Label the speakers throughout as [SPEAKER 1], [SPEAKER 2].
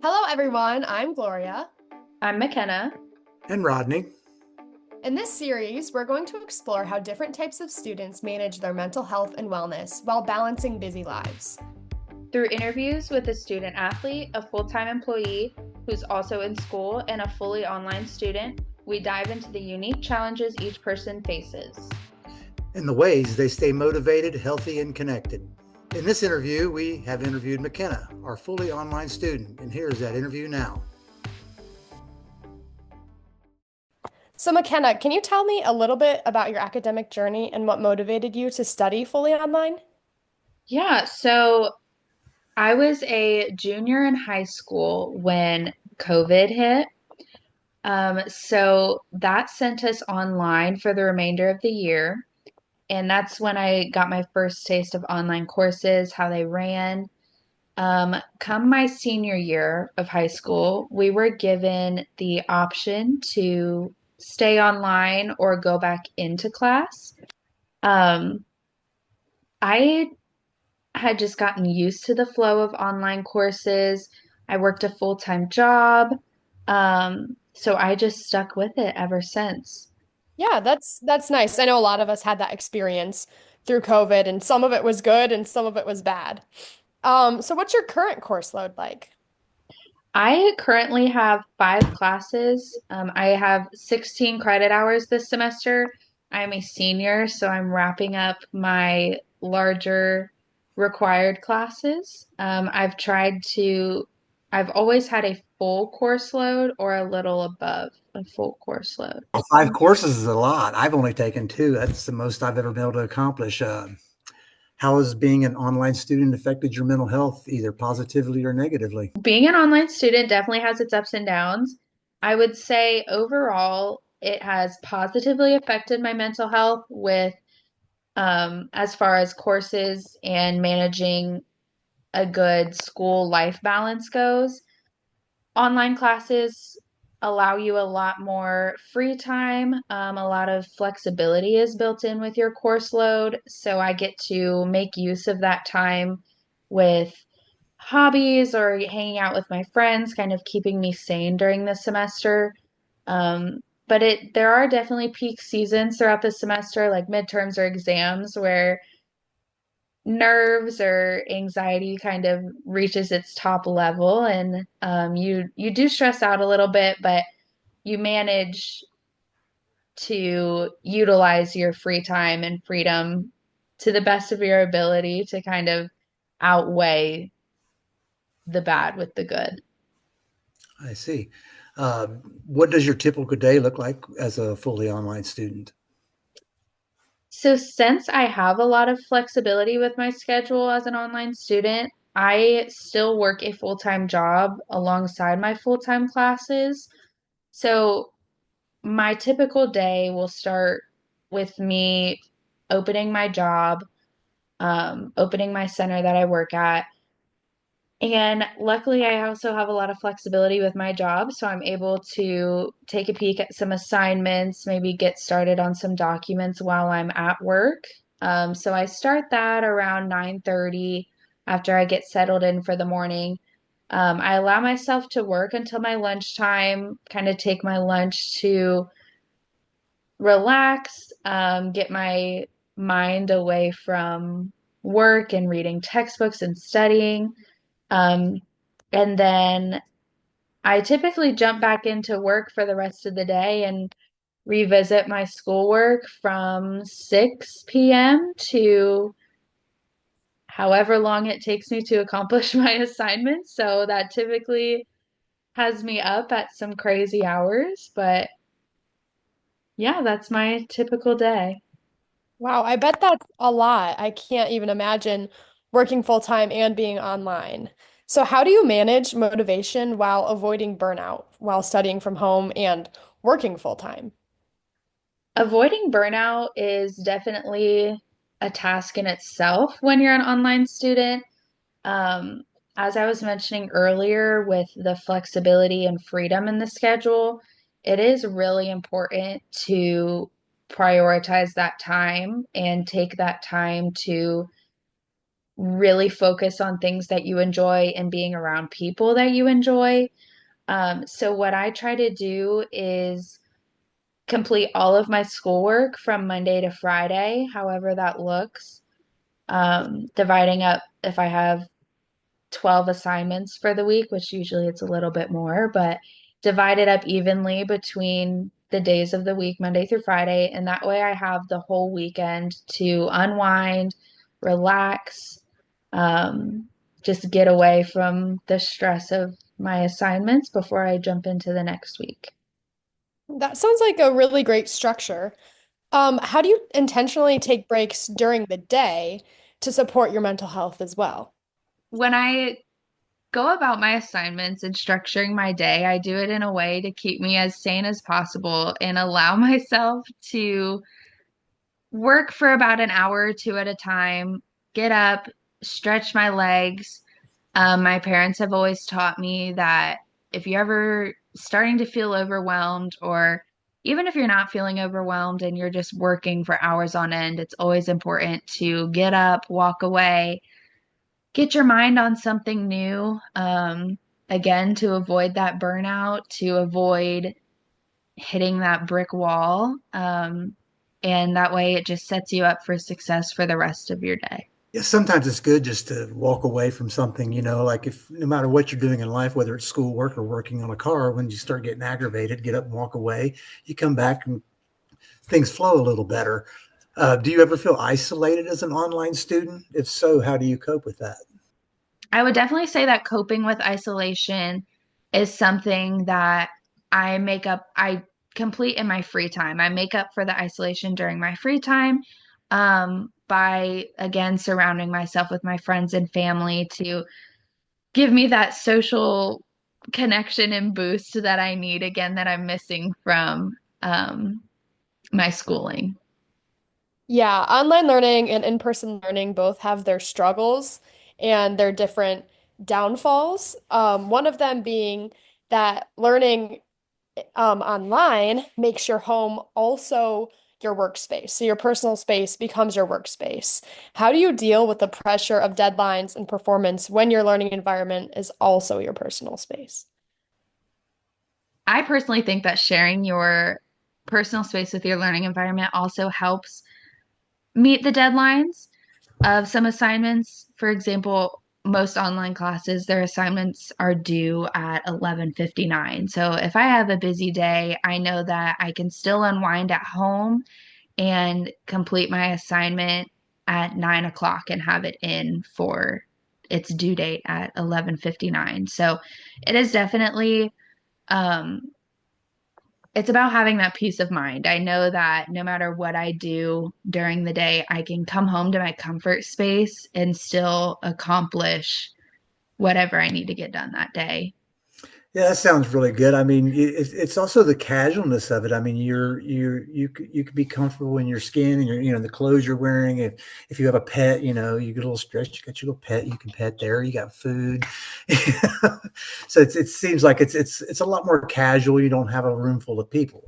[SPEAKER 1] Hello, everyone. I'm Gloria.
[SPEAKER 2] I'm McKenna.
[SPEAKER 3] And Rodney.
[SPEAKER 1] In this series, we're going to explore how different types of students manage their mental health and wellness while balancing busy lives.
[SPEAKER 2] Through interviews with a student athlete, a full-time employee who's also in school, and a fully online student, we dive into the unique challenges each person faces.
[SPEAKER 3] And the ways they stay motivated, healthy, and connected. In this interview, we have interviewed McKenna, our fully online student, and here's that interview now.
[SPEAKER 1] So, McKenna, can you tell me a little bit about your academic journey and what motivated you to study fully online?
[SPEAKER 2] Yeah, so I was a junior in high school when COVID hit. So that sent us online for the remainder of the year. And that's when I got my first taste of online courses, how they ran. Come my senior year of high school, we were given the option to stay online or go back into class. Um, I had just gotten used to the flow of online courses. I worked a full-time job. So I just stuck with it ever since.
[SPEAKER 1] Yeah, that's nice. I know a lot of us had that experience through COVID, and some of it was good and some of it was bad. So what's your current course load like?
[SPEAKER 2] I currently have 5 classes. I have 16 credit hours this semester. I'm a senior, so I'm wrapping up my larger required classes. I've always had a full course load or a little above a full course load.
[SPEAKER 3] Well, 5 courses is a lot. I've only taken two. That's the most I've ever been able to accomplish. How has being an online student affected your mental health, either positively or negatively?
[SPEAKER 2] Being an online student definitely has its ups and downs. I would say overall, it has positively affected my mental health with as far as courses and managing a good school life balance goes. Online classes allow you a lot more free time. A lot of flexibility is built in with your course load. So I get to make use of that time with hobbies or hanging out with my friends, kind of keeping me sane during the semester. But there are definitely peak seasons throughout the semester, like midterms or exams, where nerves or anxiety kind of reaches its top level, and you do stress out a little bit, but you manage to utilize your free time and freedom to the best of your ability to kind of outweigh the bad with the good.
[SPEAKER 3] I see. Uh, what does your typical day look like as a fully online student?
[SPEAKER 2] So, since I have a lot of flexibility with my schedule as an online student, I still work a full-time job alongside my full-time classes. So, my typical day will start with me opening my job, opening my center that I work at. And luckily, I also have a lot of flexibility with my job, so I'm able to take a peek at some assignments, maybe get started on some documents while I'm at work. So I start that around 9:30 after I get settled in for the morning. I allow myself to work until my lunchtime, kind of take my lunch to relax, get my mind away from work and reading textbooks and studying. Um, and then I typically jump back into work for the rest of the day and revisit my schoolwork from 6 p.m. to however long it takes me to accomplish my assignments. So that typically has me up at some crazy hours, but yeah, that's my typical day.
[SPEAKER 1] Wow, I bet that's a lot. I can't even imagine working full time and being online. So, how do you manage motivation while avoiding burnout while studying from home and working full time?
[SPEAKER 2] Avoiding burnout is definitely a task in itself when you're an online student. Um, as I was mentioning earlier, with the flexibility and freedom in the schedule, it is really important to prioritize that time and take that time to really focus on things that you enjoy and being around people that you enjoy. So what I try to do is complete all of my schoolwork from Monday to Friday, however that looks. Dividing up if I have 12 assignments for the week, which usually it's a little bit more, but divide it up evenly between the days of the week, Monday through Friday. And that way I have the whole weekend to unwind, relax, um, just get away from the stress of my assignments before I jump into the next week.
[SPEAKER 1] That sounds like a really great structure. How do you intentionally take breaks during the day to support your mental health as well?
[SPEAKER 2] When I go about my assignments and structuring my day, I do it in a way to keep me as sane as possible and allow myself to work for about an hour or two at a time, get up, stretch my legs. My parents have always taught me that if you're ever starting to feel overwhelmed, or even if you're not feeling overwhelmed and you're just working for hours on end, it's always important to get up, walk away, get your mind on something new. Again, to avoid that burnout, to avoid hitting that brick wall. And that way it just sets you up for success for the rest of your day.
[SPEAKER 3] Yeah, sometimes it's good just to walk away from something, like if no matter what you're doing in life, whether it's schoolwork or working on a car, when you start getting aggravated, get up and walk away. You come back and things flow a little better. Do you ever feel isolated as an online student? If so, how do you cope with that?
[SPEAKER 2] I would definitely say that coping with isolation is something that I complete in my free time. I make up for the isolation during my free time by, again, surrounding myself with my friends and family to give me that social connection and boost that I need, again, that I'm missing from um, my schooling.
[SPEAKER 1] Yeah, online learning and in-person learning both have their struggles and their different downfalls. One of them being that learning online makes your home also your workspace. So your personal space becomes your workspace. How do you deal with the pressure of deadlines and performance when your learning environment is also your personal space?
[SPEAKER 2] I personally think that sharing your personal space with your learning environment also helps meet the deadlines of some assignments. For example, most online classes, their assignments are due at 11:59. So if I have a busy day, I know that I can still unwind at home and complete my assignment at 9 o'clock and have it in for its due date at 11:59. So it is definitely um, it's about having that peace of mind. I know that no matter what I do during the day, I can come home to my comfort space and still accomplish whatever I need to get done that day.
[SPEAKER 3] Yeah, that sounds really good. I mean, it's also the casualness of it. I mean, you could be comfortable in your skin and the clothes you're wearing. If you have a pet, you get a little stressed. You got your little pet, you can pet there. You got food, so it seems like it's a lot more casual. You don't have a room full of people,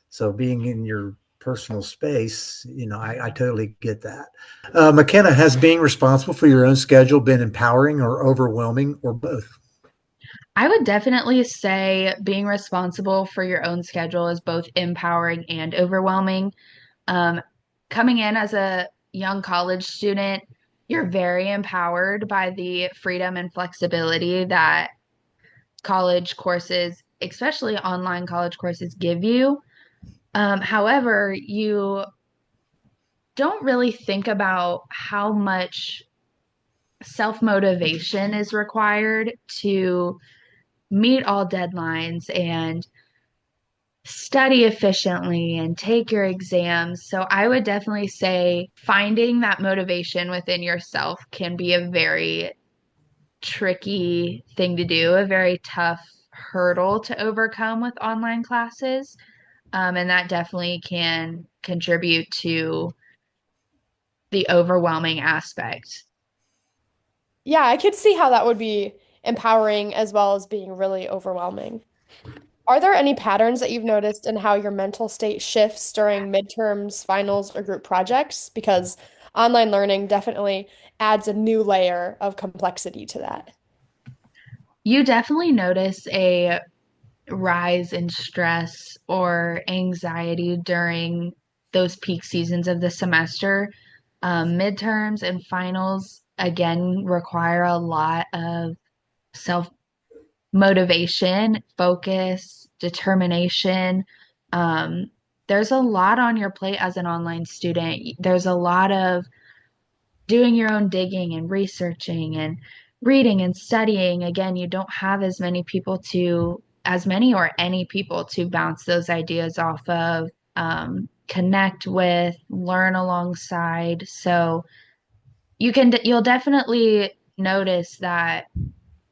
[SPEAKER 3] so being in your personal space, I totally get that. McKenna, has being responsible for your own schedule been empowering or overwhelming or both?
[SPEAKER 2] I would definitely say being responsible for your own schedule is both empowering and overwhelming. Um, Coming in as a young college student, you're very empowered by the freedom and flexibility that college courses, especially online college courses, give you. However, you don't really think about how much self motivation is required to meet all deadlines and study efficiently and take your exams. So I would definitely say finding that motivation within yourself can be a very tricky thing to do, a very tough hurdle to overcome with online classes. And that definitely can contribute to the overwhelming aspect.
[SPEAKER 1] Yeah, I could see how that would be empowering as well as being really overwhelming. Are there any patterns that you've noticed in how your mental state shifts during midterms, finals, or group projects? Because online learning definitely adds a new layer of complexity to that.
[SPEAKER 2] You definitely notice a rise in stress or anxiety during those peak seasons of the semester. Midterms and finals, again, require a lot of self motivation, focus, determination. Um, there's a lot on your plate as an online student. There's a lot of doing your own digging and researching and reading and studying. Again, you don't have as many or any people to bounce those ideas off of, connect with, learn alongside. So you'll definitely notice that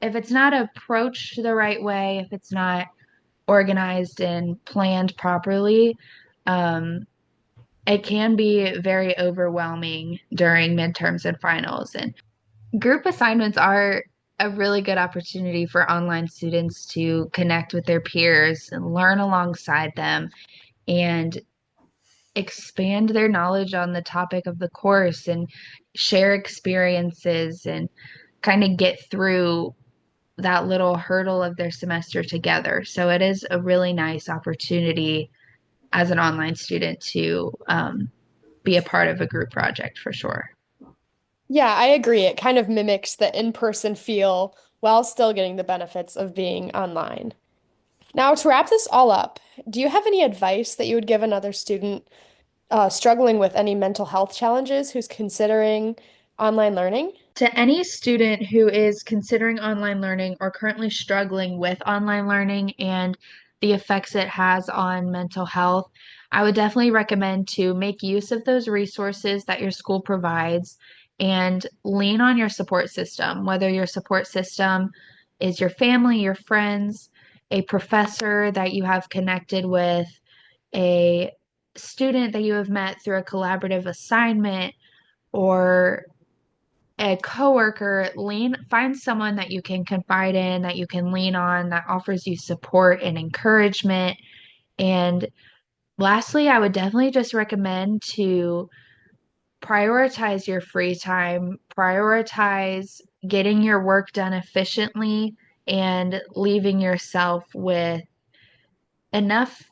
[SPEAKER 2] if it's not approached the right way, if it's not organized and planned properly, um, it can be very overwhelming during midterms and finals. And group assignments are a really good opportunity for online students to connect with their peers and learn alongside them and expand their knowledge on the topic of the course and share experiences and kind of get through that little hurdle of their semester together. So it is a really nice opportunity as an online student to be a part of a group project for sure.
[SPEAKER 1] Yeah, I agree. It kind of mimics the in-person feel while still getting the benefits of being online. Now, to wrap this all up, do you have any advice that you would give another student struggling with any mental health challenges who's considering online learning?
[SPEAKER 2] To any student who is considering online learning or currently struggling with online learning and the effects it has on mental health, I would definitely recommend to make use of those resources that your school provides and lean on your support system, whether your support system is your family, your friends, a professor that you have connected with, a student that you have met through a collaborative assignment, or a coworker. Find someone that you can confide in, that you can lean on, that offers you support and encouragement. And lastly, I would definitely just recommend to prioritize your free time, prioritize getting your work done efficiently and leaving yourself with enough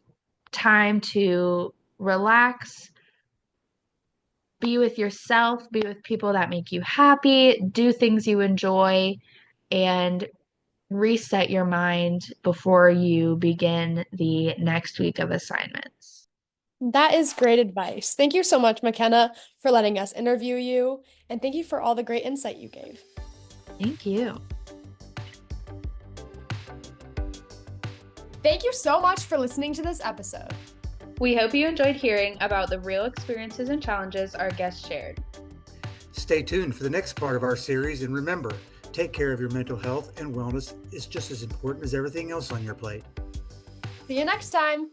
[SPEAKER 2] time to relax, be with yourself, be with people that make you happy, do things you enjoy, and reset your mind before you begin the next week of assignments.
[SPEAKER 1] That is great advice. Thank you so much, McKenna, for letting us interview you, and thank you for all the great insight you gave.
[SPEAKER 2] Thank you.
[SPEAKER 1] Thank you so much for listening to this episode.
[SPEAKER 2] We hope you enjoyed hearing about the real experiences and challenges our guests shared.
[SPEAKER 3] Stay tuned for the next part of our series, and remember, take care of your mental health and wellness is just as important as everything else on your plate.
[SPEAKER 1] See you next time.